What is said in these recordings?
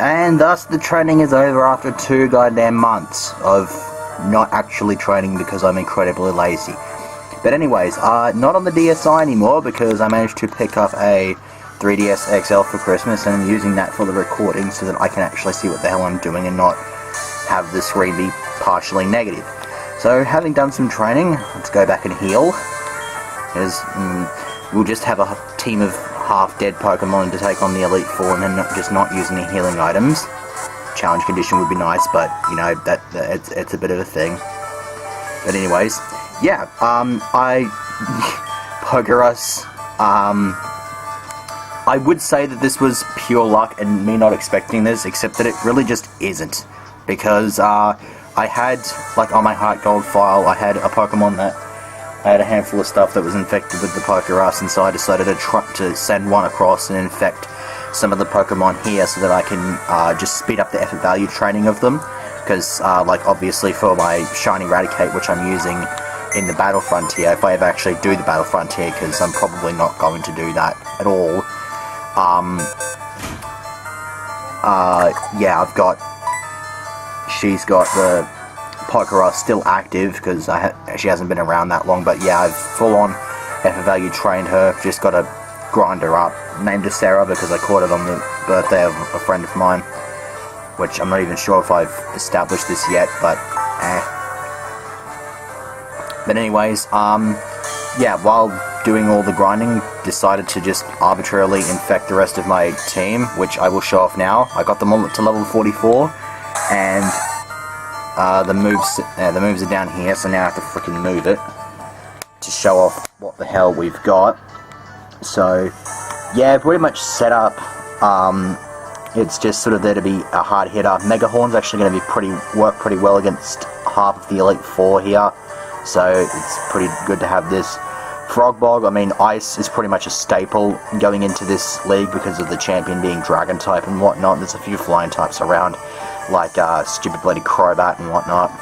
And thus the training is over after 2 goddamn months of not actually training because I'm incredibly lazy. But anyways, not on the DSi anymore because I managed to pick up a 3DS XL for Christmas and I'm using that for the recording so that I can actually see what the hell I'm doing and not have the screen be partially negative. So having done some training, let's go back and heal. Because we'll just have a team of half-dead Pokemon to take on the Elite Four and then just not use any healing items. Challenge condition would be nice, but you know that it's a bit of a thing. But anyways, yeah, Pokerus, I would say that this was pure luck and me not expecting this, except that it really just isn't. Because I had, like on my Heart Gold file, I had a Pokemon that I had a handful of stuff that was infected with the Pokerus, and so I decided to send one across and infect some of the Pokemon here so that I can just speed up the effort value training of them. Because, like, obviously for my Shiny Raticate, which I'm using in the Battle Frontier, if I ever actually do the Battle Frontier, because I'm probably not going to do that at all, yeah, she's got the Pokerus still active, because she hasn't been around that long, but yeah, I've full-on effort value trained her, just got to grind her up. Named her Sarah because I caught it on the birthday of a friend of mine, which I'm not even sure if I've established this yet, but But anyways, yeah, while doing all the grinding, decided to just arbitrarily infect the rest of my team, which I will show off now. I got them all to level 44, and the moves are down here, so now I have to freaking move it to show off what the hell we've got. So, yeah, pretty much set up. It's just sort of there to be a hard hitter. Mega Horn's actually going to be work pretty well against half of the Elite Four here, so it's pretty good to have this. Frogbog, I mean, Ice is pretty much a staple going into this league because of the champion being Dragon type and whatnot. There's a few flying types around, like stupid bloody Crobat and whatnot.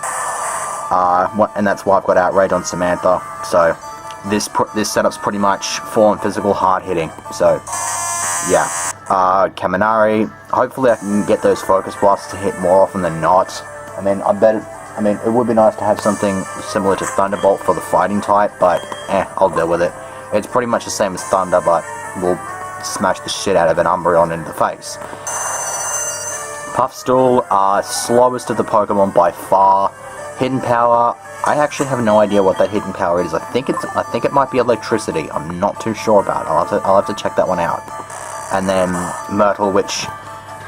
And that's why I've got Outrage on Samantha. So this setup's pretty much full on physical hard hitting. So yeah, Kaminari. Hopefully I can get those Focus Blasts to hit more often than not. I mean, it would be nice to have something similar to Thunderbolt for the fighting type, but I'll deal with it. It's pretty much the same as Thunder, but we'll smash the shit out of an Umbreon in the face. Puffstool, slowest of the Pokemon by far. Hidden Power, I actually have no idea what that hidden power is. I think it might be electricity. I'm not too sure about it. I'll have to check that one out. And then Myrtle, which,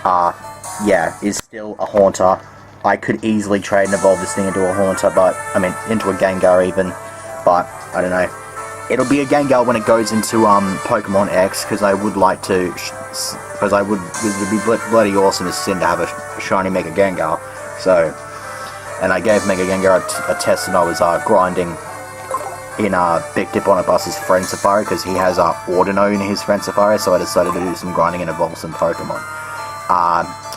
yeah, is still a Haunter. I could easily trade and evolve this thing into a Haunter, but, I mean, into a Gengar even, but, I don't know. It'll be a Gengar when it goes into, Pokemon X, because I would like to, because it would be bloody awesome as sin to have a shiny Mega Gengar, so, and I gave Mega Gengar a test and I was, grinding in, Big Dip on a Bus's friend Safari, because he has, Ordino in his friend Safari, so I decided to do some grinding and evolve some Pokemon.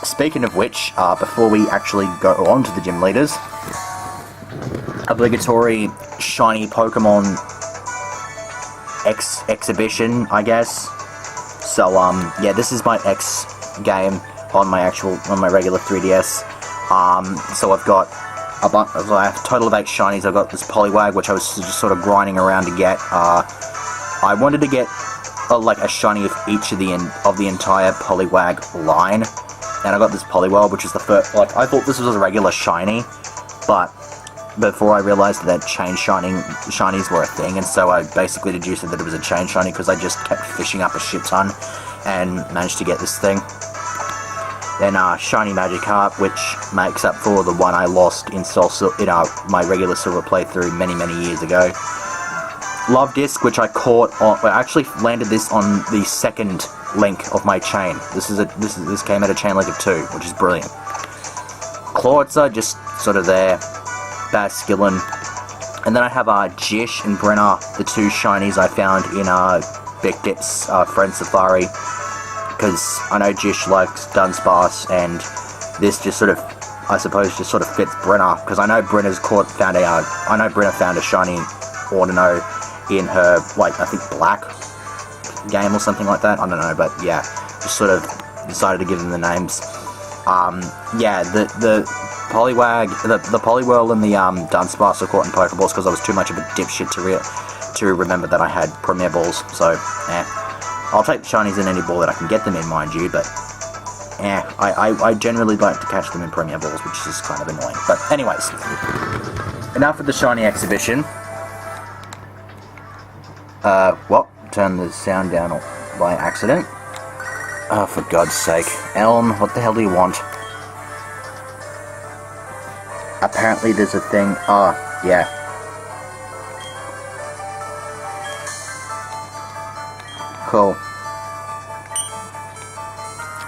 Speaking of which, before we actually go on to the gym leaders, obligatory shiny Pokemon exhibition, I guess. So, yeah, this is my X game on my regular 3DS. So I've got a total of 8 shinies. I've got this Poliwag, which I was just sort of grinding around to get. I wanted to get like a shiny of each of the entire Poliwag line. And I got this Poliwag, which is the first, like, I thought this was a regular shiny, but before I realized that chain shinies were a thing, and so I basically deduced that it was a chain shiny because I just kept fishing up a shit ton and managed to get this thing. Then shiny Magikarp, which makes up for the one I lost in my regular Silver playthrough many years ago. Love Disc, which I caught on, I actually landed this on the second link of my chain. This came at a chain link of 2, which is brilliant. Clawitzer, just sort of there. Basculin. And then I have Jish and Brenner, the 2 shinies I found in Big Dip's friend Safari. Because I know Jish likes Dunsparce, and this just sort of, I suppose, just sort of fits Brenner. Because I know Brenner found a shiny Ordino in her, like, I think Black game or something like that. I don't know, but yeah, just sort of decided to give them the names. Yeah, the Poliwag, the Poliwhirl and the Dunsparce are caught in Pokeballs because I was too much of a dipshit to remember that I had Premier Balls. So, I'll take the shinies in any ball that I can get them in, mind you, but I generally like to catch them in Premier Balls, which is kind of annoying. But anyways, enough of the shiny exhibition. What? Turn the sound down by accident. Oh, for God's sake. Elm, what the hell do you want? Apparently there's a thing. Oh, yeah. Cool.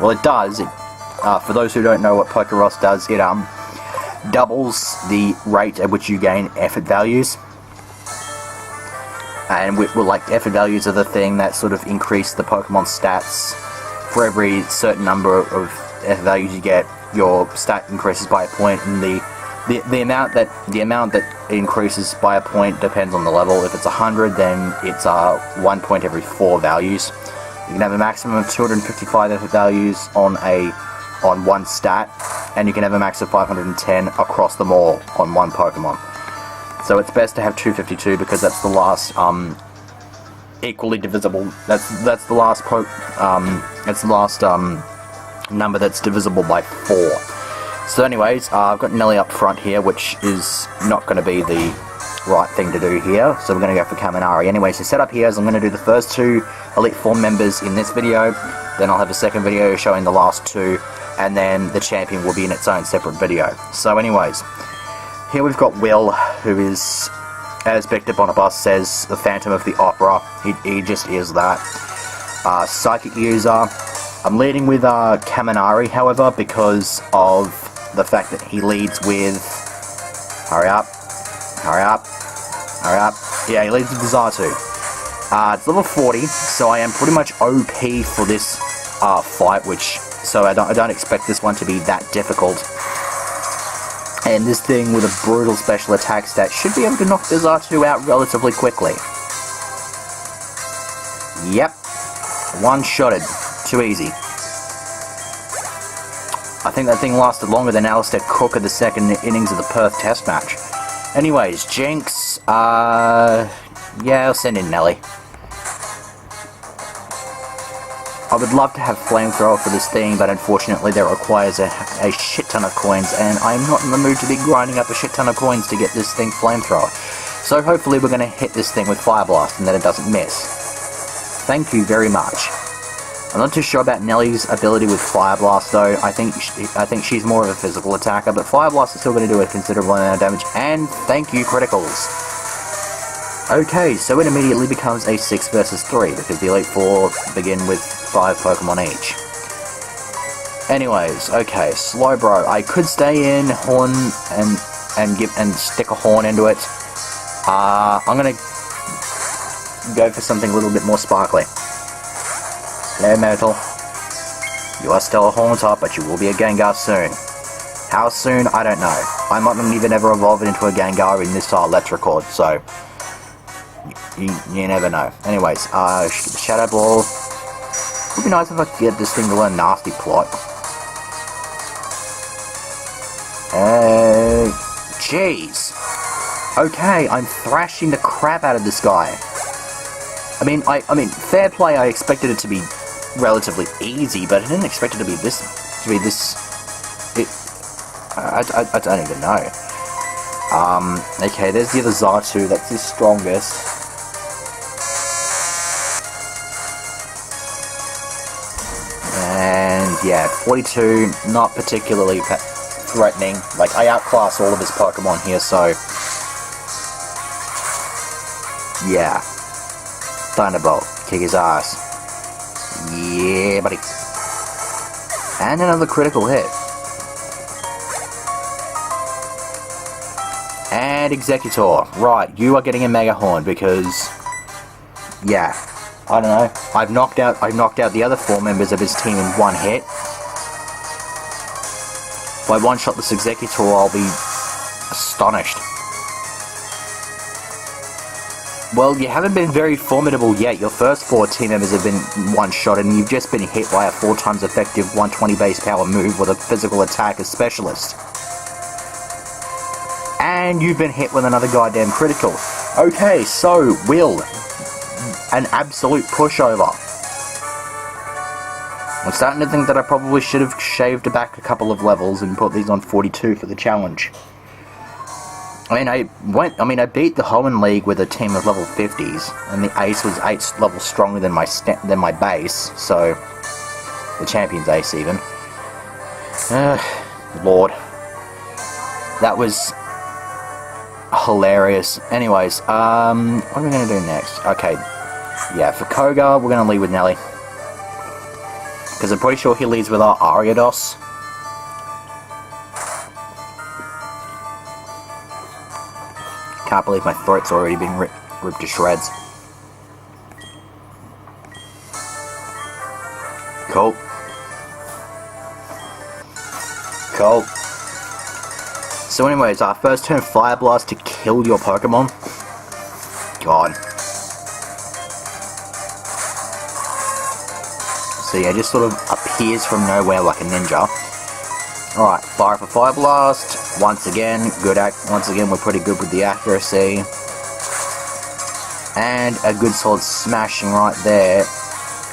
Well, it does. For those who don't know what Pokeross does, it doubles the rate at which you gain effort values. And like, effort values are the thing that sort of increase the Pokemon stats. For every certain number of effort values you get, your stat increases by a point, and the amount that increases by a point depends on the level. If it's 100, then it's 1 point every 4 values. You can have a maximum of 255 effort values on one stat, and you can have a max of 510 across them all on one Pokemon. So it's best to have 252 because that's the last equally divisible. That's the last number that's divisible by 4. So anyways, I've got Nelly up front here, which is not going to be the right thing to do here, so we're going to go for Kaminari. Anyways, the setup here is I'm going to do the first 2 Elite Four members in this video, then I'll have a second video showing the last 2, and then the champion will be in its own separate video. So anyways, here we've got Will, who is, as Victor Bonabus says, the Phantom of the Opera. He just is that. Psychic user. I'm leading with Kaminari, however, because of the fact that he leads with... Hurry up. Hurry up. Hurry up. Yeah, he leads with the Xatu. It's level 40, so I am pretty much OP for this fight, so I don't expect this one to be that difficult. And this thing with a brutal special attack stat should be able to knock the Xatu out relatively quickly. Yep. One-shotted. Too easy. I think that thing lasted longer than Alistair Cook at the second innings of the Perth Test match. Anyways, Jinx, yeah, I'll send in Nelly. I would love to have Flamethrower for this thing, but unfortunately that requires a shit ton of coins, and I'm not in the mood to be grinding up a shit ton of coins to get this thing Flamethrower. So hopefully we're going to hit this thing with Fire Blast and that it doesn't miss. Thank you very much. I'm not too sure about Nelly's ability with Fire Blast though. I think she's more of a physical attacker, but Fire Blast is still going to do a considerable amount of damage, and thank you, criticals. Okay, so it immediately becomes a 6 versus 3, because the Elite Four begin with 5 Pokemon each. Anyways, okay, Slowbro. I could stay in Horn and stick a Horn into it. I'm gonna go for something a little bit more sparkly. Hello, Myrtle. You are still a Horn-type, but you will be a Gengar soon. How soon? I don't know. I might not even ever evolve it into a Gengar in this Electrocord, so... You never know. Anyways, Shadow Ball. Would be nice if I could get this thing to learn Nasty Plot. Jeez. Okay, I'm thrashing the crap out of this guy. I mean, fair play. I expected it to be relatively easy, but I didn't expect it to be this. I don't even know. Okay, there's the other Xatu. That's his strongest. And yeah, 42, not particularly threatening. Like, I outclass all of his Pokemon here, so yeah. Thunderbolt, kick his ass. Yeah, buddy. And another critical hit. And Executor. Right, you are getting a Mega Horn because, yeah, I don't know. I've knocked out the other 4 members of his team in one hit. If I one-shot this Executor, I'll be astonished. Well, you haven't been very formidable yet. Your first 4 team members have been one-shot, and you've just been hit by a 4 times effective 120 base power move with a physical attack as specialist. And you've been hit with another goddamn critical. Okay, so, Will. An absolute pushover. I'm starting to think that I probably should have shaved back a couple of levels and put these on 42 for the challenge. I beat the Hoenn League with a team of level 50s, and the ace was 8 levels stronger than my base, so the champion's ace even. Lord, that was hilarious. Anyways, what are we gonna do next? Okay, yeah, for Koga, we're gonna lead with Nelly, because I'm pretty sure he leads with our Ariados. Can't believe my throat's already been ripped to shreds. Cool. Cool. So anyways, our first turn Fire Blast to kill your Pokemon. God. So yeah, just sort of appears from nowhere like a ninja. Alright, fire for Fire Blast. Once again, once again, we're pretty good with the accuracy. And a good solid smashing right there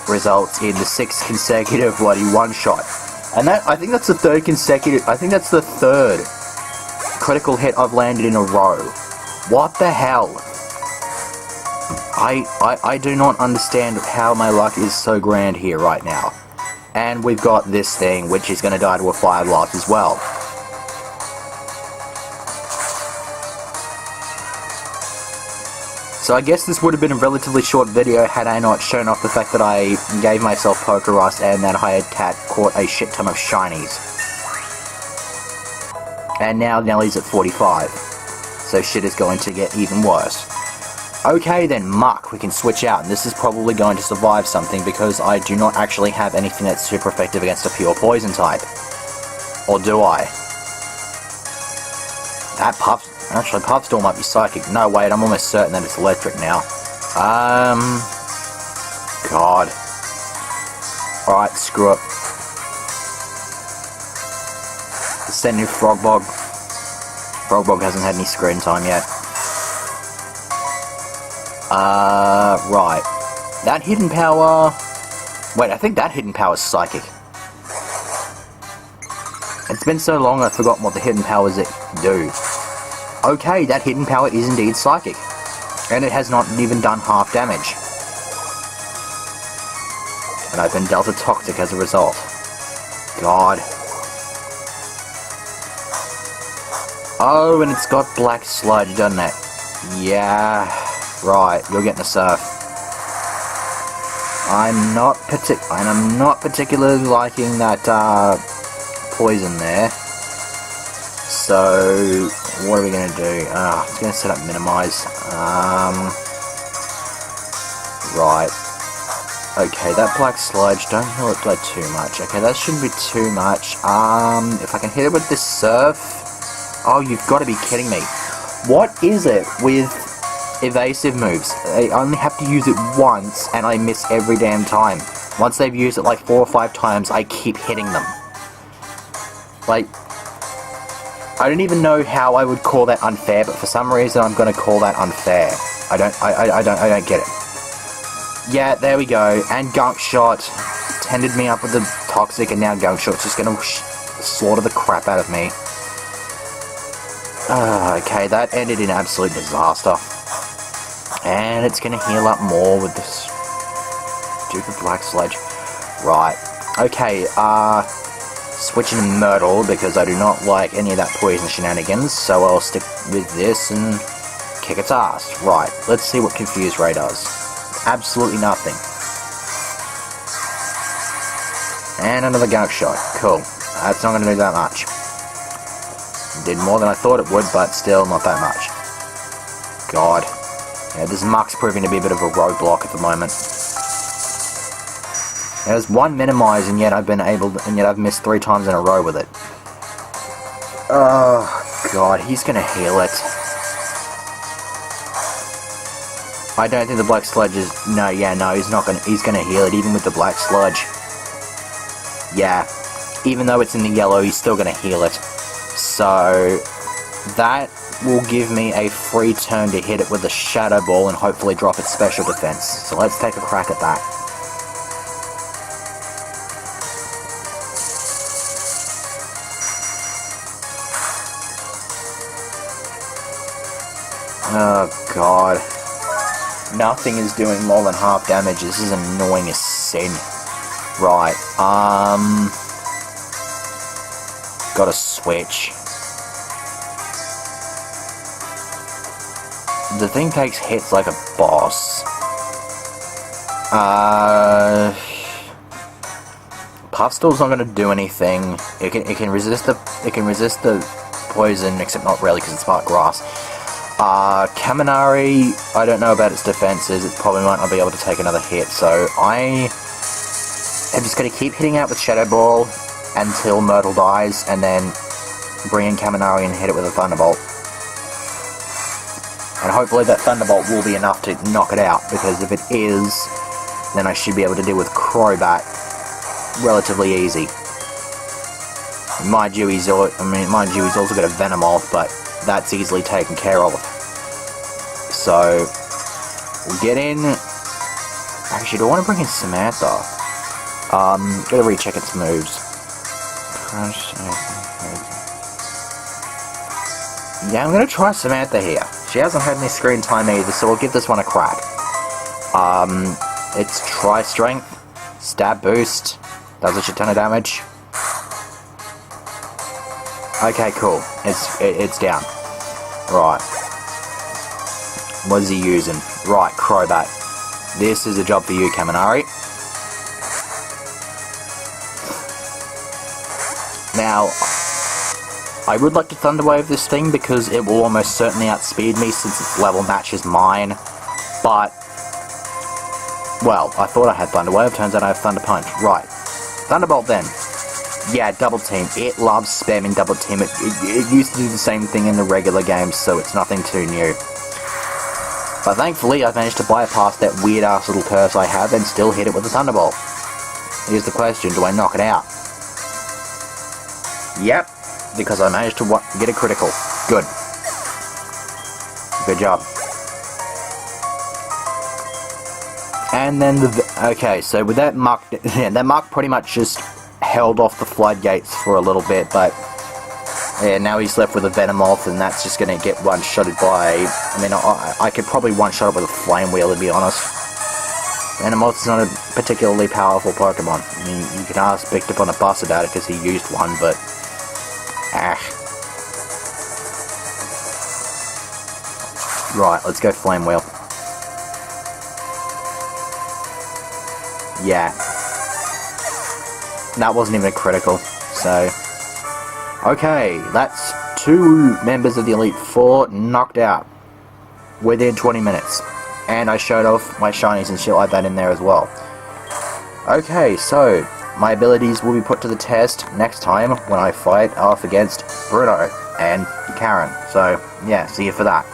results in the 6th consecutive bloody one-shot. And that, I think that's the 3rd consecutive, I think that's the 3rd critical hit I've landed in a row. What the hell? I do not understand how my luck is so grand here right now. And we've got this thing, which is going to die to a Fire Blast as well. So I guess this would have been a relatively short video had I not shown off the fact that I gave myself Poker Rust and that I had caught a shit ton of shinies. And now Nelly's at 45. So shit is going to get even worse. Okay then, Muck, we can switch out, and this is probably going to survive something because I do not actually have anything that's super effective against a pure poison type. Or do I? That Puffstall might be psychic. No, wait, I'm almost certain that it's electric now. God. Alright, screw it. Send new Frogbog. Frogbog hasn't had any screen time yet. Right. That hidden power... Wait, I think that hidden power is psychic. It's been so long I've forgotten what the hidden powers do. Okay, that hidden power is indeed psychic. And it has not even done half damage. And I've been dealt a toxic as a result. God. Oh, and it's got Black Sludge, doesn't it? Yeah, right, you're getting a surf. I'm not particularly liking that poison there. So what are we gonna do? It's gonna set up minimize. Right. Okay, that Black Sludge, don't heal it by too much. Okay, that shouldn't be too much. If I can hit it with this surf. Oh, you've got to be kidding me. What is it with evasive moves? I only have to use it once, and I miss every damn time. Once they've used it like 4 or 5 times, I keep hitting them. Like, I don't even know how I would call that unfair, but for some reason I'm going to call that unfair. I don't get it. Yeah, there we go. And Gunk Shot tended me up with the Toxic, and now Gunk Shot's just going to slaughter the crap out of me. Okay, that ended in absolute disaster. And it's going to heal up more with this stupid Black Sludge. Right. Okay, switching to Myrtle, because I do not like any of that poison shenanigans, so I'll stick with this and kick its ass. Right, let's see what Confuse Ray does. Absolutely nothing. And another Gunk Shot. Cool. That's not going to do that much. Did more than I thought it would, but still not that much. God. Yeah, this Muck's proving to be a bit of a roadblock at the moment. There's one minimize, and yet I've missed 3 times in a row with it. Oh God, he's gonna heal it. I don't think the black sludge is... No, yeah, no, he's not gonna... He's gonna heal it, even with the black sludge. Yeah. Even though it's in the yellow, he's still gonna heal it. So... that will give me a free turn to hit it with a Shadow Ball and hopefully drop its special defense. So let's take a crack at that. Oh god. Nothing is doing more than half damage. This is annoying as sin. Right, gotta switch. The thing takes hits like a boss. Puffstall's not gonna do anything. It can resist the poison, except not really because it's part grass. Kaminari, I don't know about its defenses. It probably might not be able to take another hit, so I am just gonna keep hitting out with Shadow Ball until Myrtle dies, and then bring in Kaminari and hit it with a Thunderbolt. And hopefully that Thunderbolt will be enough to knock it out, because if it is, then I should be able to deal with Crobat relatively easy. Mind you, he's also got a Venomoth, but that's easily taken care of. So, we'll get in... Actually, do I want to bring in Samantha? Gotta recheck its moves. Yeah, I'm gonna try Samantha here. She hasn't had any screen time either, so we'll give this one a crack. It's Tri-Strength, Stab Boost, does a shit ton of damage. Okay, cool. It's down. Right. What is he using? Right, Crobat. This is a job for you, Kaminari. Now, I would like to Thunder Wave this thing because it will almost certainly outspeed me since its level matches mine. But, well, I thought I had Thunder Wave, turns out I have Thunder Punch. Right. Thunderbolt then. Yeah, Double Team. It loves spamming Double Team. It used to do the same thing in the regular games, so it's nothing too new. But thankfully, I've managed to bypass that weird-ass little curse I have and still hit it with a Thunderbolt. Here's the question, do I knock it out? Yep, because I managed to get a critical. Good. Good job. And then okay, so with that Muck, yeah, that Muck pretty much just held off the floodgates for a little bit, but yeah, now he's left with a Venomoth, and that's just going to get one-shotted by... I mean, I could probably one-shot it with a Flame Wheel, to be honest. Venomoth's not a particularly powerful Pokemon. I mean, you can ask Victor on a bus about it, because he used one, but... Right, let's go Flame Wheel. Yeah. That wasn't even a critical, so... Okay, that's 2 members of the Elite Four knocked out within 20 minutes. And I showed off my shinies and shit like that in there as well. Okay, so my abilities will be put to the test next time when I fight off against Bruno and Karen. So, yeah, see you for that.